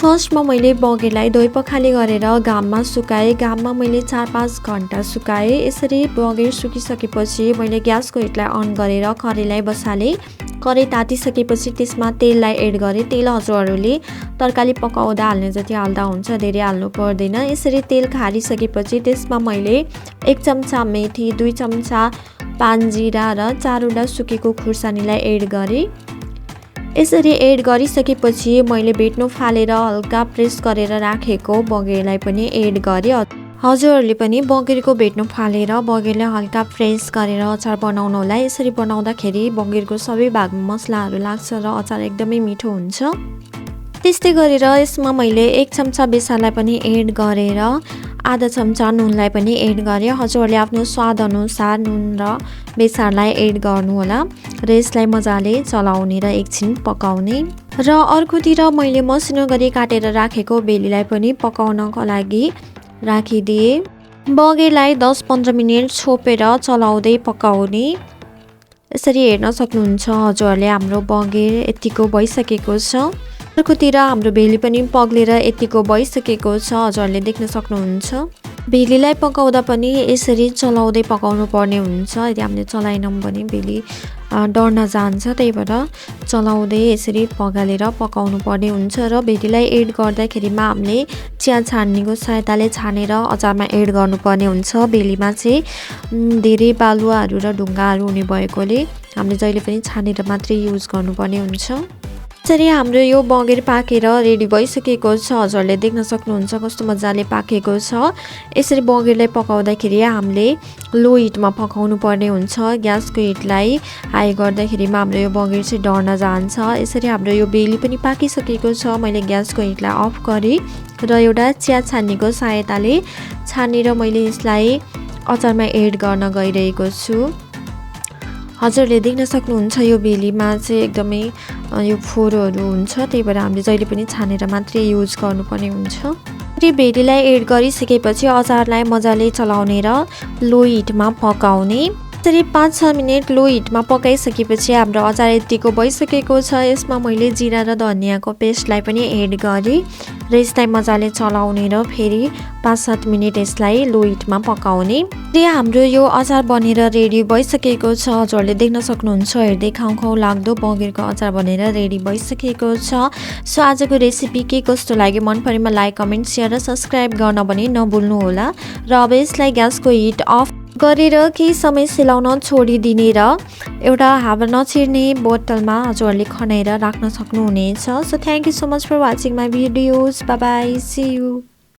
फर्स्टमा मैले बगेरलाई धोइ पखाली गरेर घाममा सुकाएँ। घाममा मैले 4-5 घण्टा सुकाएँ। यसरी बगेर सुकिसकेपछि मैले ग्यासको हिटलाई अन गरेर कराईलाई बसालेँ। कराई तातिसकेपछि त्यसमा तेललाई एड गरेँ। तेल हजुरहरूले तरकारी पकाउँदा हाल्ने जति हाल्दा हुन्छ, धेरै हाल्नु पर्दैन। यसरी तेल खारिसकेपछि त्यसमा मैले 1 चम्चा मेथी, 2 चम्चा पानजिरा र 4वटा सुकेको खुर्सानीलाई एड गरेँ। यसरी एड गरिसकेपछि मैले भेट्नो फालेर हल्का प्रेस गरेर राखेको बगेरलाई पनि एड गरेँ। हजुरहरूले पनि बगेरको भेट्नो फालेर बगेरलाई हल्का प्रेस गरेर अचार बनाउनु होला। यसरी बनाउँदाखेरि बगेरको सबै भागमा मसलाहरू लाग्छ र अचार एकदमै मिठो हुन्छ। त्यस्तै गरेर यसमा मैले 1 चम्चा बेसारलाई पनि एड गरेर आधा चम्चा नुनलाई पनि एड गरेँ। हजुरहरूले आफ्नो स्वाद अनुसार नुन र बेसारलाई एड गर्नु होला र यसलाई मजाले चलाउने र एकछिन पकाउने। र अर्कोतिर मैले मसिनो गरी काटेर राखेको बेलीलाई पनि पकाउनको लागि राखिदिए। बगेरलाई 10-15 मिनट छोपेर चलाउँदै पकाउने। यसरी हेर्न सक्नुहुन्छ हजुरहरूले हाम्रो बगेर यतिको भइसकेको छ। अर्कोतिर हाम्रो भेली पनि पग्लेर यतिको भइसकेको छ, हजुरहरूले देख्न सक्नुहुन्छ। भेलीलाई पकाउँदा पनि यसरी चलाउँदै पकाउनु पर्ने हुन्छ। यदि हामीले चलाएनौँ भने भेली डढ्न जान्छ, त्यही भएर चलाउँदै यसरी पगालेर पकाउनु पर्ने हुन्छ। र भेलीलाई एड गर्दाखेरिमा हामीले चिया छान्नीको सहायताले छानेर अचारमा एड गर्नुपर्ने हुन्छ। भेलीमा चाहिँ धेरै बालुवाहरू र ढुङ्गाहरू हुने भएकोले हामीले जहिले पनि छानेर मात्रै युज गर्नुपर्ने हुन्छ। यसरी हाम्रो यो बगेर पाकेर रेडी भइसकेको छ। हजुरहरूले देख्न सक्नुहुन्छ कस्तो मजाले पाकेको छ। यसरी बगेरलाई पकाउँदाखेरि हामीले लो हिटमा पकाउनु पर्ने हुन्छ। ग्यासको हिटलाई हाई गर्दाखेरिमा हाम्रो यो बगेर चाहिँ डढ्न जान्छ। यसरी हाम्रो यो बेली पनि पाकिसकेको छ। मैले ग्यासको हिटलाई अफ गरेँ र एउटा चिया छान्नीको सहायताले छानेर मैले यसलाई अचारमा एड गर्न गइरहेको छु। हजुरहरूले देख्न सक्नुहुन्छ यो भेलीमा चाहिँ एकदमै यो फोहोरहरू हुन्छ, त्यही भएर हामीले जहिले पनि छानेर मात्रै युज गर्नुपर्ने हुन्छ। फेरि भेलीलाई एड गरिसकेपछि अचारलाई मजाले चलाउने र लो हिटमा पकाउने। यसरी 5-6 मिनट लो हिटमा पकाइसकेपछि हाम्रो अचार यतिको भइसकेको छ। यसमा मैले जिरा र धनियाँको पेस्टलाई पनि एड गरेँ र यसलाई मजाले चलाउने र फेरि 5-7 मिनट यसलाई लो हिटमा पकाउने। र हाम्रो यो अचार बनेर रेडी भइसकेको छ। हजुरहरूले देख्न सक्नुहुन्छ हेर्दै खाउँ खाउँ लाग्दो बगेरको अचार बनेर रेडी भइसकेको छ। सो आजको रेसिपी के कस्तो लाग्यो मन परेमा लाइक, कमेन्ट, सेयर र सब्सक्राइब गर्न पनि नभुल्नु होला। र अब यसलाई ग्यासको हिट अफ गरेर केही समय सेलाउन छोडिदिने र एउटा हावा नछिर्ने बोतलमा हजुरहरूले खनाएर राख्न सक्नुहुनेछ। So thank you so much for watching my videos. Bye bye, see you.